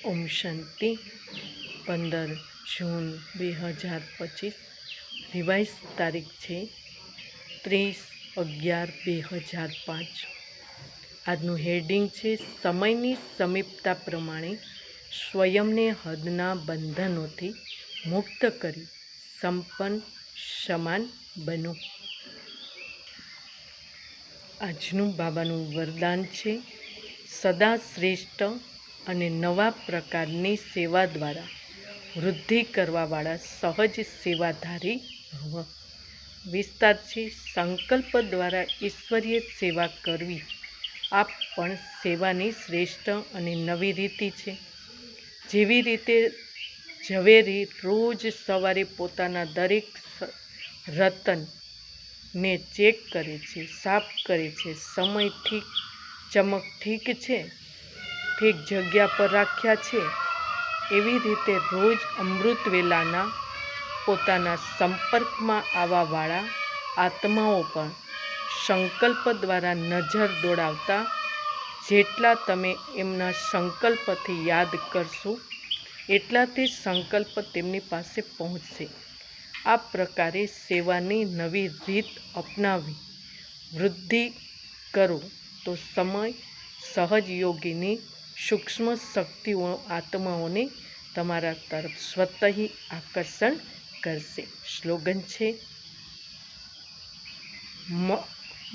ઓમ શાંતિ 15 જૂન 2025 revise તારીખ છે 30/11/2005। આજનું હેડિંગ છે સમયની સમીપતા પ્રમાણે સ્વયંને હદના બંધનોથી મુક્ત કરી સંપન્ન સમાન બનો। આજનું બાબાનું વરદાન છે સદા શ્રેષ્ઠ અને નવા પ્રકારની સેવા દ્વારા વૃદ્ધિ કરવાવાળા સહજ સેવાધારી ભવ। વિસ્તાર છે સંકલ્પ દ્વારા ઈશ્વરીય સેવા કરવી આ પણ સેવાની શ્રેષ્ઠ અને નવી રીતિ છે। જેવી રીતે ઝવેરી રોજ સવારે પોતાના દરેક રતનને ચેક કરે છે, સાફ કરે છે, સમય ઠીક, ચમક ઠીક છે, ઠીક જગ્યા પર રાખ્યા છે, એવી રીતે રોજ અમૃત વેલાના પોતાના સંપર્કમાં આવવાવાળા આત્માઓ પણ સંકલ્પ દ્વારા નજર દોડાવતા જેટલા તમે એમના સંકલ્પથી યાદ કરશો એટલા તે સંકલ્પ તેમની પાસે પહોંચશે। આ પ્રકારે સેવાની નવી રીત અપનાવી વૃદ્ધિ કરો તો સમય સહજયોગીની સૂક્ષ્મ શક્તિઓ આત્માઓને તમારા તરફ સ્વતઃ આકર્ષણ કરશે। સ્લોગન છે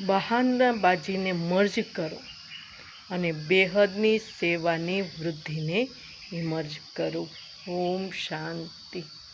બહાનાબાજીને મર્જ કરો અને બેહદની સેવાની વૃદ્ધિને ઇમર્જ કરો। ઓમ શાંતિ।